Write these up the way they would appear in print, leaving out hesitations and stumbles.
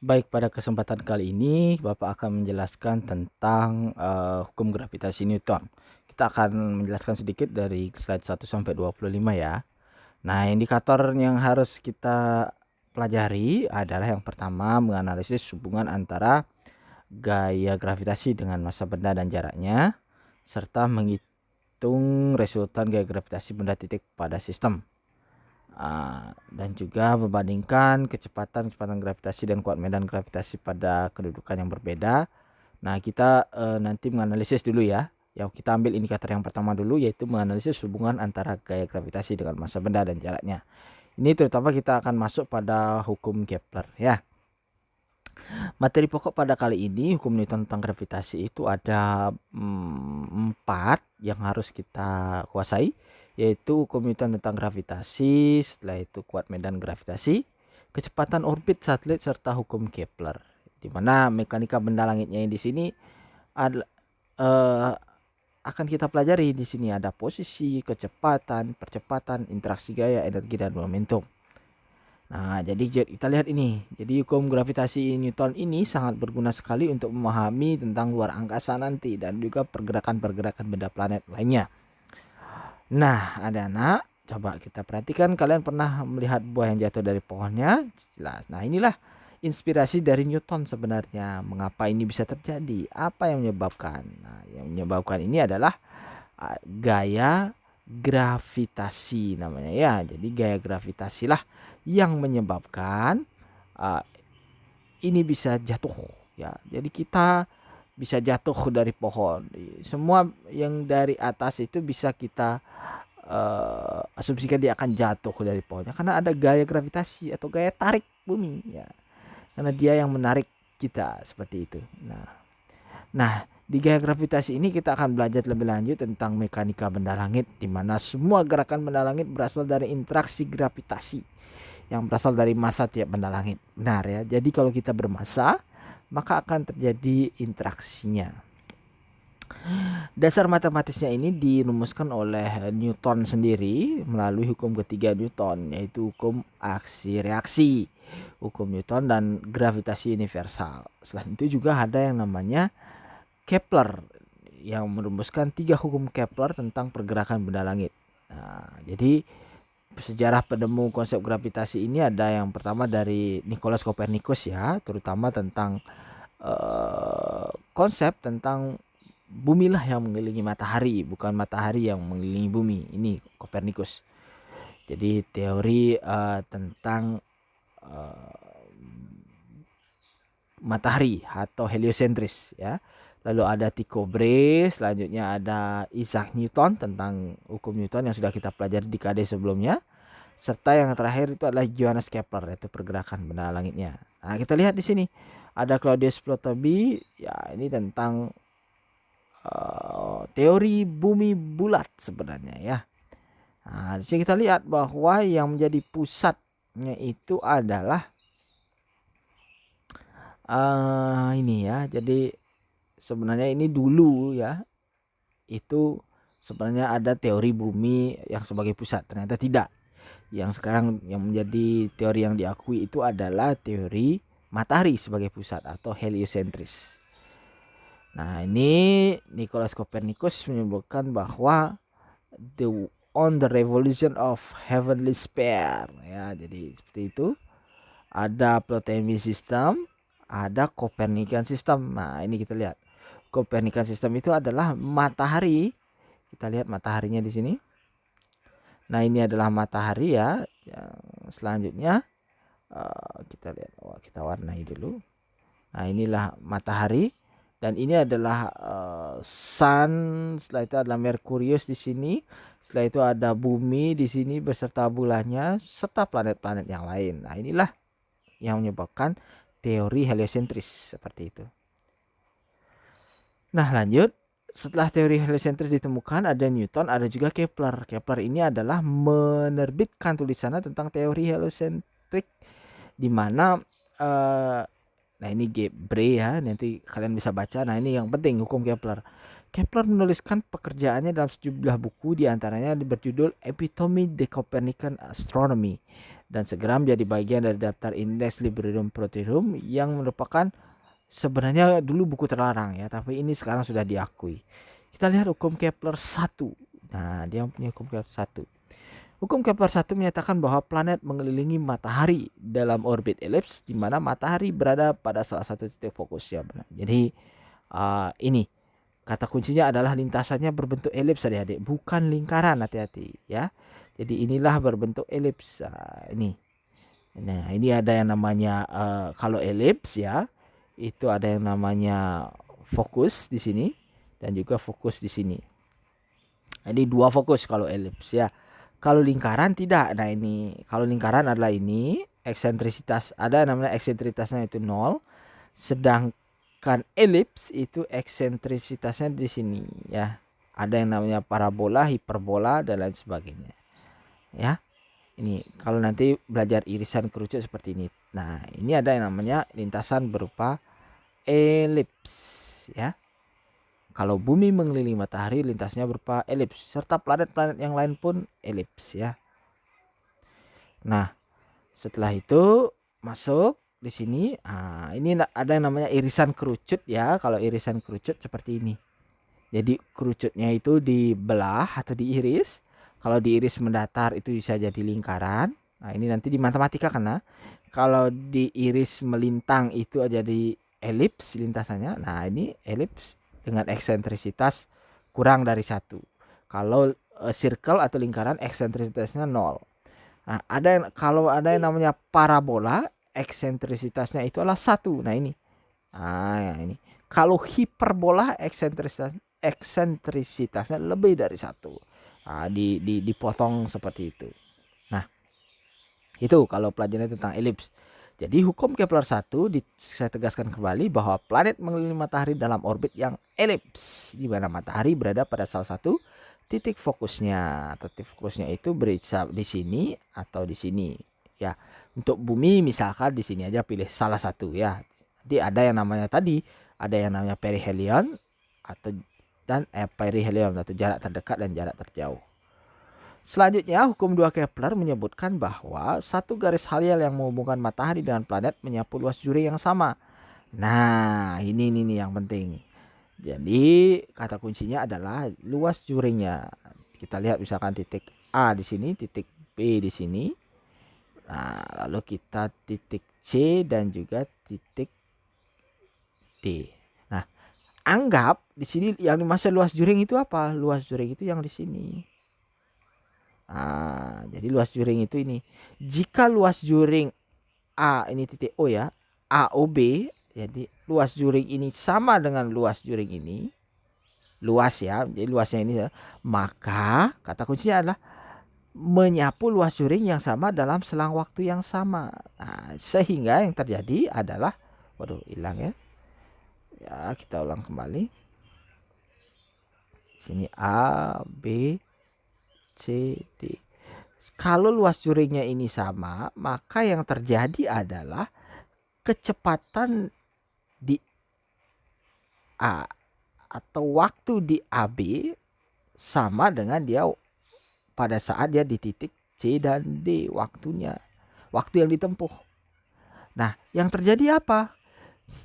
Baik, pada kesempatan kali ini Bapak akan menjelaskan tentang hukum gravitasi Newton. Kita akan menjelaskan sedikit dari slide 1 sampai 25 ya. Nah, indikator yang harus kita pelajari adalah yang pertama menganalisis hubungan antara gaya gravitasi dengan massa benda dan jaraknya, serta menghitung resultan gaya gravitasi benda titik pada sistem. Dan juga membandingkan kecepatan gravitasi dan kuat medan gravitasi pada kedudukan yang berbeda. Nah, kita nanti menganalisis dulu ya. Yang kita ambil indikator yang pertama dulu, yaitu menganalisis hubungan antara gaya gravitasi dengan massa benda dan jaraknya. Ini terutama kita akan masuk pada hukum Kepler ya. Materi pokok pada kali ini hukum Newton tentang gravitasi itu ada 4 yang harus kita kuasai, yaitu hukum Newton tentang gravitasi, setelah itu kuat medan gravitasi, kecepatan orbit satelit, serta hukum Kepler. Di mana mekanika benda langitnya di sini adalah akan kita pelajari. Di sini ada posisi, kecepatan, percepatan, interaksi gaya, energi, dan momentum. Nah, jadi kita lihat ini. Jadi hukum gravitasi Newton ini sangat berguna sekali untuk memahami tentang luar angkasa nanti dan juga pergerakan-pergerakan benda planet lainnya. Nah, anak-anak, coba kita perhatikan, kalian pernah melihat buah yang jatuh dari pohonnya? Jelas. Nah, inilah inspirasi dari Newton sebenarnya. Mengapa ini bisa terjadi? Apa yang menyebabkan? Nah, yang menyebabkan ini adalah gaya gravitasi namanya ya. Jadi gaya gravitasi lah yang menyebabkan ini bisa jatuh ya. Jadi kita bisa jatuh dari pohon. Semua yang dari atas itu bisa kita asumsikan dia akan jatuh dari pohonnya karena ada gaya gravitasi atau gaya tarik bumi ya. Karena dia yang menarik kita seperti itu. Nah, di gaya gravitasi ini kita akan belajar lebih lanjut tentang mekanika benda langit, di mana semua gerakan benda langit berasal dari interaksi gravitasi yang berasal dari massa tiap benda langit. Benar ya. Jadi kalau kita bermassa, maka akan terjadi interaksinya. Dasar matematisnya ini dirumuskan oleh Newton sendiri melalui hukum ketiga Newton, yaitu hukum aksi reaksi, hukum Newton dan gravitasi universal. Selain itu juga ada yang namanya Kepler yang merumuskan 3 hukum Kepler tentang pergerakan benda langit. Nah, jadi sejarah penemu konsep gravitasi ini ada yang pertama dari Nicolaus Copernicus ya, terutama tentang konsep tentang bumi lah yang mengelilingi matahari, bukan matahari yang mengelilingi bumi. Ini Copernicus. Jadi teori tentang matahari atau heliosentris ya. Lalu ada Tycho Brahe, selanjutnya ada Isaac Newton tentang hukum Newton yang sudah kita pelajari di KD sebelumnya. Serta yang terakhir itu adalah Johannes Kepler, yaitu pergerakan benda langitnya. Nah, kita lihat di sini ada Claudius Ptolemy, ya ini tentang teori bumi bulat sebenarnya ya. Nah, di sini kita lihat bahwa yang menjadi pusatnya itu adalah ini ya. Jadi sebenarnya ini dulu ya, itu sebenarnya ada teori bumi yang sebagai pusat, ternyata tidak. Yang sekarang yang menjadi teori yang diakui itu adalah teori matahari sebagai pusat atau heliosentris. Nah, ini Nicolaus Copernicus menyebutkan bahwa on the revolution of heavenly sphere ya. Jadi seperti itu. Ada Ptolemy system, ada Copernican system. Nah, ini kita lihat. Copernican system itu adalah matahari. Kita lihat mataharinya di sini. Nah, ini adalah matahari ya. Yang selanjutnya kita lihat, kita warnai dulu. Nah, inilah matahari dan ini adalah sun. Setelah itu adalah Merkurius di sini. Setelah itu ada bumi di sini beserta bulannya serta planet-planet yang lain. Nah, inilah yang menyebabkan teori heliosentris seperti itu. Nah, lanjut. Setelah teori heliosentris ditemukan, ada Newton, ada juga Kepler. Kepler ini adalah menerbitkan tulisannya tentang teori heliosentrik, di mana nah ini Brahe ya, nanti kalian bisa baca. Nah, ini yang penting hukum Kepler. Kepler menuliskan pekerjaannya dalam sejumlah buku, diantaranya berjudul Epitome de Copernican Astronomy dan segera menjadi bagian dari daftar Index Librorum Proterorum yang merupakan sebenarnya dulu buku terlarang ya, tapi ini sekarang sudah diakui. Kita lihat hukum Kepler 1. Nah, dia punya hukum Kepler 1. Hukum Kepler 1 menyatakan bahwa planet mengelilingi matahari dalam orbit elips di mana matahari berada pada salah satu titik fokusnya. Jadi ini kata kuncinya adalah lintasannya berbentuk elips adik-adik, bukan lingkaran, hati-hati ya. Jadi inilah berbentuk elips. Ini. Nah, ini ada yang namanya kalau elips ya, itu ada yang namanya fokus di sini dan juga fokus di sini. Jadi dua fokus kalau elips ya. Kalau lingkaran tidak. Nah, ini kalau lingkaran adalah ini eksentrisitas, ada yang namanya eksentrisitasnya itu 0. Sedangkan elips itu eksentrisitasnya di sini ya. Ada yang namanya parabola, hiperbola dan lain sebagainya. Ya. Ini kalau nanti belajar irisan kerucut seperti ini. Nah, ini ada yang namanya lintasan berupa elips ya. Kalau bumi mengelilingi matahari, lintasnya berupa elips, serta planet-planet yang lain pun elips ya. Nah, setelah itu masuk di sini. Ini ada yang namanya irisan kerucut ya. Kalau irisan kerucut seperti ini. Jadi kerucutnya itu dibelah atau diiris. Kalau diiris mendatar itu bisa jadi lingkaran. Nah, ini nanti di matematika kena. Kalau diiris melintang itu jadi elips lintasannya. Nah, ini elips dengan eksentrisitas kurang dari 1. Kalau circle atau lingkaran eksentrisitasnya 0. Nah, kalau ada yang namanya parabola, eksentrisitasnya itu adalah 1. Nah, ini. Nah, ini. Kalau hiperbola eksentrisitasnya lebih dari 1. Nah, dipotong seperti itu. Nah, itu kalau pelajaran tentang elips. Jadi hukum Kepler 1 saya tegaskan kembali bahwa planet mengelilingi matahari dalam orbit yang elips, di mana matahari berada pada salah satu titik fokusnya. Titik fokusnya itu bisa di sini atau di sini ya. Untuk bumi misalkan di sini aja pilih salah satu ya. Nanti ada yang namanya perihelion dan perihelion atau jarak terdekat dan jarak terjauh. Selanjutnya, hukum 2 Kepler menyebutkan bahwa satu garis halial yang menghubungkan matahari dengan planet menyapu luas juri yang sama. Nah, ini nih yang penting. Jadi, kata kuncinya adalah luas juringnya. Kita lihat misalkan titik A di sini, titik B di sini. Nah, lalu kita titik C dan juga titik D. Nah, anggap di sini yang dimaksud luas juring itu apa? Luas juring itu yang di sini. Nah, jadi luas juring itu ini. Jika luas juring A ini titik O ya, AOB, jadi luas juring ini sama dengan luas juring ini. Luas ya, jadi luasnya ini ya. Maka kata kuncinya adalah menyapu luas juring yang sama dalam selang waktu yang sama. Nah, sehingga yang terjadi adalah, waduh hilang ya. Ya, kita ulang kembali. Sini A, B, C, D. Kalau luas juringnya ini sama, maka yang terjadi adalah kecepatan di A atau waktu di AB sama dengan dia pada saat dia di titik C dan D waktunya. Waktu yang ditempuh. Nah, yang terjadi apa?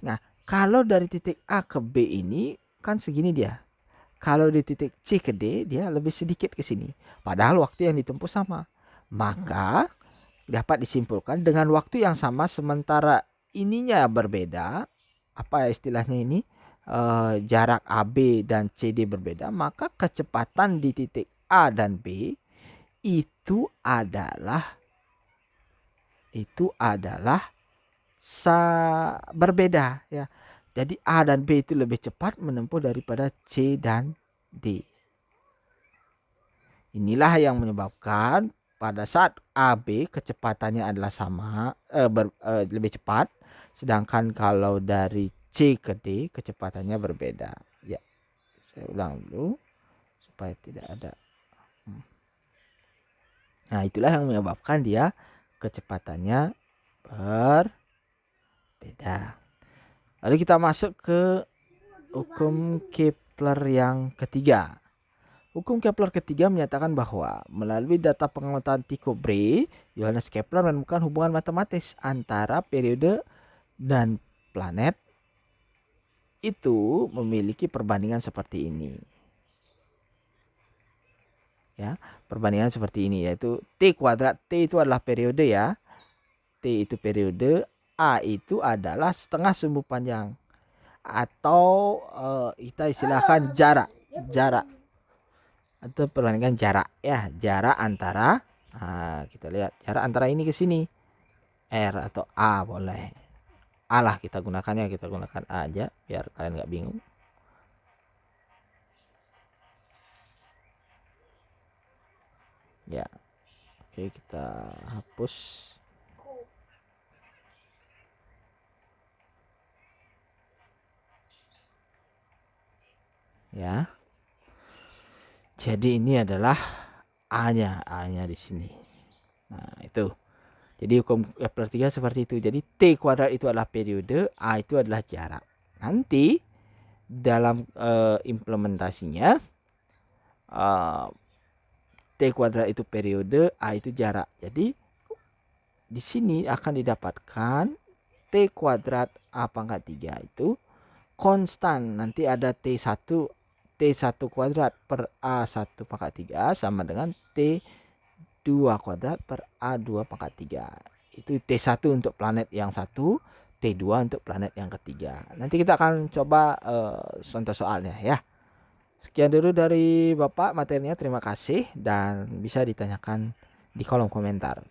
Nah, kalau dari titik A ke B ini kan segini dia. Kalau di titik C ke D dia lebih sedikit ke sini. Padahal waktu yang ditempuh sama. Maka dapat disimpulkan dengan waktu yang sama sementara ininya berbeda. Apa istilahnya ini? Jarak AB dan CD berbeda. Maka kecepatan di titik A dan B itu adalah berbeda ya. Jadi A dan B itu lebih cepat menempuh daripada C dan D. Inilah yang menyebabkan pada saat AB kecepatannya adalah sama, lebih cepat. Sedangkan kalau dari C ke D kecepatannya berbeda. Ya, saya ulang dulu supaya tidak ada. Nah, itulah yang menyebabkan dia kecepatannya berbeda. Lalu kita masuk ke hukum Kepler yang ketiga. Hukum Kepler ketiga menyatakan bahwa melalui data pengamatan Tycho Brahe, Johannes Kepler menemukan hubungan matematis antara periode dan planet itu memiliki perbandingan seperti ini. Ya, perbandingan seperti ini yaitu T kuadrat. T itu adalah periode ya. T itu periode, A itu adalah setengah sumbu panjang atau kita istilahkan jarak atau perbandingan jarak ya, jarak antara kita lihat jarak antara ini ke sini, R atau A boleh, A lah kita gunakannya, kita gunakan A aja biar kalian nggak bingung. Ya, oke, kita hapus. Ya, jadi ini adalah A-nya di sini. Nah, itu. Jadi hukum Kepler 3 seperti itu. Jadi T kuadrat itu adalah periode, A itu adalah jarak. Nanti dalam implementasinya T kuadrat itu periode, A itu jarak. Jadi di sini akan didapatkan T kuadrat A pangkat 3 itu konstan. Nanti ada T1 kuadrat per A1 pangkat 3 sama dengan T2 kuadrat per A2 pangkat 3. Itu T1 untuk planet yang satu, T2 untuk planet yang ketiga. Nanti kita akan coba contoh soalnya ya. Sekian dulu dari Bapak materinya, terima kasih dan bisa ditanyakan di kolom komentar.